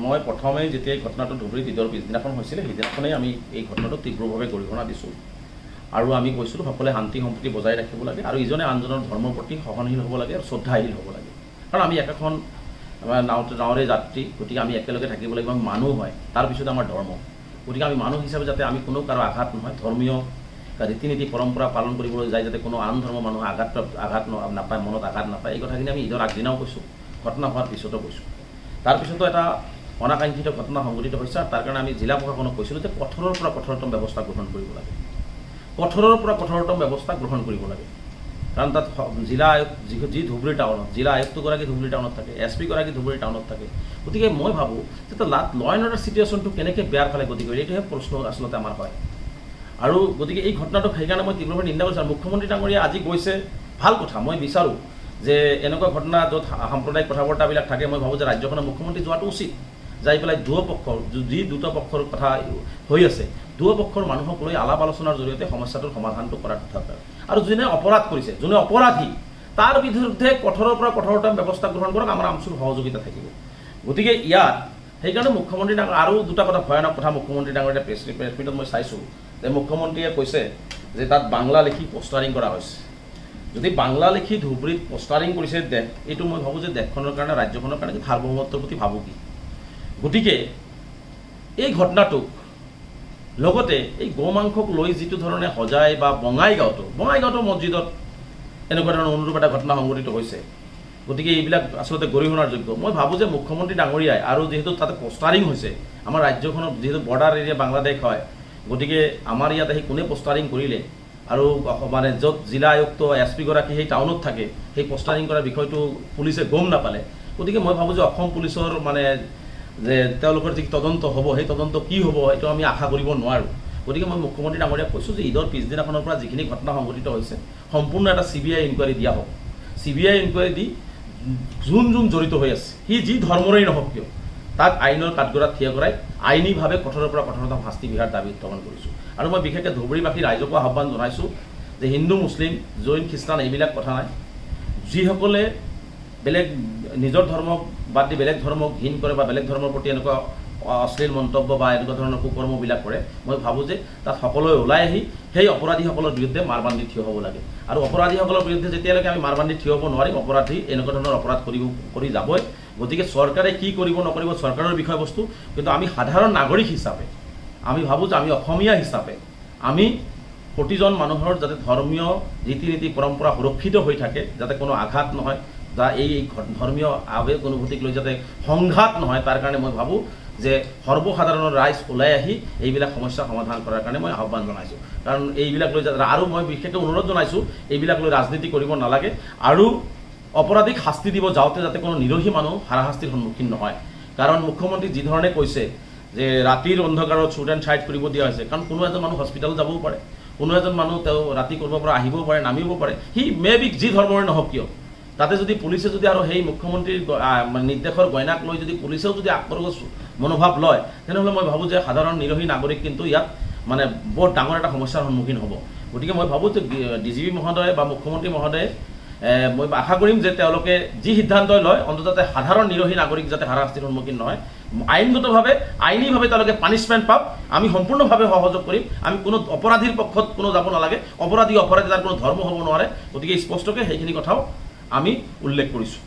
মই প্ৰথমে যেতিয়া এই ঘটনাটো ধুবুৰীত ঈদৰ পিছদিনাখন হৈছিলে সেইদিনাখনেই আমি এই ঘটনাটো তীব্ৰভাৱে গৰিহণা দিছোঁ আৰু আমি কৈছিলোঁ সকলোৱে শান্তি সম্প্ৰীতি বজাই ৰাখিব লাগে আৰু ইজনে আনজনৰ ধৰ্মৰ প্ৰতি সহনশীল হ'ব লাগে আৰু শ্ৰদ্ধাশীল হ'ব লাগে কাৰণ আমি একেখন নাৱৰে যাত্ৰী গতিকে আমি একেলগে থাকিব লাগিব আমি মানুহ হয় তাৰপিছত আমাৰ ধৰ্ম গতিকে আমি মানুহ হিচাপে যাতে আমি কোনো কাৰো আঘাত নহয় ধৰ্মীয় ৰীতি নীতি পৰম্পৰা পালন কৰিবলৈ যায় যাতে কোনো আন ধৰ্মৰ মানুহ আঘাত নাপায় মনত আঘাত নাপায় এই কথাখিনি আমি ঈদৰ আগদিনাও কৈছোঁ ঘটনা হোৱাৰ পিছতো কৈছোঁ তাৰপিছতো এটা অনাকাংক্ষিত ঘটনা সংঘটিত হৈছে আৰু তাৰ কাৰণে আমি জিলা প্ৰশাসনক কৈছিলোঁ যে কঠোৰৰ পৰা কঠোৰতম ব্যৱস্থা গ্ৰহণ কৰিব লাগে কঠোৰৰ পৰা কঠোৰতম ব্যৱস্থা গ্ৰহণ কৰিব লাগে কাৰণ তাত জিলা আয়ুক্ত যি ধুবুৰী টাউনত জিলা আয়ুক্তগৰাকী ধুবুৰী টাউনত থাকে SP গৰাকী ধুবুৰী টাউনত থাকে গতিকে মই ভাবোঁ যে ল এণ্ড অৰ্ডাৰ চিটুৱেশ্যনটো কেনেকৈ বেয়াৰ ফালে গতি কৰে এইটোহে প্ৰশ্ন আচলতে আমাৰ হয় আৰু গতিকে এই ঘটনাটোক সেইকাৰণে মই তীব্ৰভাৱে নিন্দা কৰিছোঁ আৰু মুখ্যমন্ত্ৰী ডাঙৰীয়া আজি গৈছে ভাল কথা মই বিচাৰোঁ যে এনেকুৱা ঘটনা য'ত সাম্প্ৰদায়িক কথা বাৰ্তাবিলাক থাকে মই ভাবোঁ যে ৰাজ্যখনৰ মুখ্যমন্ত্ৰী যোৱাটো উচিত যাই পেলাই দুটা পক্ষৰ কথা হৈ আছে দুয়োপক্ষৰ মানুহক লৈ আলাপ আলোচনাৰ জৰিয়তে সমস্যাটোৰ সমাধানটো কৰাৰ দৰকাৰ আৰু যোনে অপৰাধ কৰিছে যোনে অপৰাধী তাৰ বিৰুদ্ধে কঠোৰৰ পৰা কঠোৰতম ব্যৱস্থা গ্ৰহণ কৰক আমাৰ আমচুৰ সহযোগিতা থাকিব গতিকে ইয়াত সেইকাৰণে মুখ্যমন্ত্ৰী ডাঙৰ আৰু দুটা কথা ভয়ানক কথা মুখ্যমন্ত্ৰী ডাঙৰীয়া প্ৰেছ মিটত মই চাইছোঁ যে মুখ্যমন্ত্ৰীয়ে কৈছে যে তাত বাংলা লিখি পোষ্টাৰিং কৰা হৈছে যদি বাংলা লিখি ধুবুৰীত পোষ্টাৰিং কৰিছে দেশ এইটো মই ভাবোঁ যে দেশখনৰ কাৰণে ৰাজ্যখনৰ কাৰণে সাৰ্বভৌমত্বৰ প্ৰতি ভাবুকি গতিকে এই ঘটনাটোক লগতে এই গোমাংসক লৈ যিটো ধৰণে সজাই বা বঙাইগাঁৱতো মছজিদত এনেকুৱা ধৰণৰ অনুৰূপ এটা ঘটনা সংঘটিত হৈছে গতিকে এইবিলাক আচলতে গৰিহণাৰ যোগ্য মই ভাবোঁ যে মুখ্যমন্ত্ৰী ডাঙৰীয়াই আৰু যিহেতু তাতে পোষ্টাৰিং হৈছে আমাৰ ৰাজ্যখনত যিহেতু বৰ্ডাৰ এৰিয়া বাংলাদেশ হয় গতিকে আমাৰ ইয়াত আহি কোনে পোষ্টাৰিং কৰিলে আৰু মানে য'ত জিলা আয়ুক্ত SP গৰাকী সেই টাউনত থাকে সেই পোষ্টাৰিং কৰাৰ বিষয়টো পুলিচে গম নাপালে গতিকে মই ভাবোঁ যে অসম পুলিচৰ মানে যে তেওঁলোকৰ যি তদন্ত হ'ব সেই তদন্ত কি হ'ব এইটো আমি আশা কৰিব নোৱাৰোঁ গতিকে মই মুখ্যমন্ত্ৰী ডাঙৰীয়াক কৈছোঁ যে ঈদৰ পিছদিনাখনৰ পৰা যিখিনি ঘটনা সংঘটিত হৈছে সম্পূৰ্ণ এটা CBI ইনকুৱাৰী দিয়া হওক CBI ইনকুৱাৰী দি যোন জড়িত হৈ আছে সি যি ধৰ্মৰেই নহওক কিয় তাক আইনৰ কাঠগড়াত থিয় কৰাই আইনীভাৱে কঠোৰৰ পৰা কঠোৰতম শাস্তি বিহাৰ দাবী উত্থাপন কৰিছোঁ আৰু মই বিশেষকৈ ধুবুৰীবাসী ৰাইজকো আহ্বান জনাইছোঁ যে হিন্দু মুছলিম জৈন খ্ৰীষ্টান এইবিলাক কথা নাই যিসকলে বেলেগ নিজৰ ধৰ্মক বাদ দি বেলেগ ধৰ্মক ঘিণ কৰে বা বেলেগ ধৰ্মৰ প্ৰতি এনেকুৱা অশ্লীল মন্তব্য বা এনেকুৱা ধৰণৰ কুকৰ্মবিলাক কৰে মই ভাবোঁ যে তাত সকলোৱে ওলাই আহি সেই অপৰাধীসকলৰ বিৰুদ্ধে মাৰবান্ধি থিয় হ'ব লাগে আৰু অপৰাধীসকলৰ বিৰুদ্ধে যেতিয়ালৈকে আমি মাৰবান্ধি থিয় হ'ব নোৱাৰিম অপৰাধী এনেকুৱা ধৰণৰ অপৰাধ কৰি যাবই গতিকে চৰকাৰে কি কৰিব নকৰিব চৰকাৰৰ বিষয়বস্তু কিন্তু আমি সাধাৰণ নাগৰিক হিচাপে আমি ভাবোঁ যে আমি অসমীয়া হিচাপে আমি প্ৰতিজন মানুহৰ যাতে ধৰ্মীয় ৰীতি নীতি পৰম্পৰা সুৰক্ষিত হৈ থাকে যাতে কোনো আঘাত নহয় বা এই ধৰ্মীয় আৱেগ অনুভূতিক লৈ যাতে সংঘাত নহয় তাৰ কাৰণে মই ভাবোঁ যে সৰ্বসাধাৰণৰ ৰাইজ ওলাই আহি এইবিলাক সমস্যা সমাধান কৰাৰ কাৰণে মই আহ্বান জনাইছোঁ কাৰণ এইবিলাক লৈ যাতে আৰু মই বিশেষকৈ অনুৰোধ জনাইছোঁ এইবিলাক লৈ ৰাজনীতি কৰিব নালাগে আৰু অপৰাধীক শাস্তি দিব যাওঁতে যাতে কোনো নিৰহী মানুহ হাৰাশাস্তিৰ সন্মুখীন নহয় কাৰণ মুখ্যমন্ত্ৰী যি ধৰণে কৈছে যে ৰাতিৰ অন্ধকাৰত শ্বুট এণ্ড ছাইড কৰিব দিয়া হৈছে কাৰণ কোনো এজন মানুহ হস্পিটেল যাবও পাৰে কোনো এজন মানুহ তেওঁ ৰাতি কৰিব পৰা আহিবও পাৰে নামিবও পাৰে সি মে বি যি ধৰ্মৰে নহওক কিয় তাতে যদি পুলিচে যদি আৰু সেই মুখ্যমন্ত্ৰীৰ নিৰ্দেশৰ গইনাক লৈ যদি পুলিচেও যদি আক্ৰমক মনোভাৱ লয় তেনেহ'লে মই ভাবোঁ যে সাধাৰণ নিৰহী নাগৰিক কিন্তু ইয়াত মানে বৰ ডাঙৰ এটা সমস্যাৰ সন্মুখীন হ'ব গতিকে মই ভাবোঁ যে DGP মহোদয় বা মুখ্যমন্ত্ৰী মহোদয়ে মই আশা কৰিম যে তেওঁলোকে যি সিদ্ধান্তই লয় অন্ততঃ সাধাৰণ নিৰহী নাগৰিক যাতে হাৰাশাস্তিৰ সন্মুখীন নহয় আইনগতভাৱে আইনীভাৱে তেওঁলোকে পানিছমেণ্ট পাওক আমি সম্পূৰ্ণভাৱে সহযোগ কৰিম আমি কোনো অপৰাধীৰ পক্ষত কোনো যাব নালাগে অপৰাধী তাৰ কোনো ধৰ্ম হ'ব নোৱাৰে গতিকে স্পষ্টকৈ সেইখিনি কথাও আমি উল্লেখ কৰিছোঁ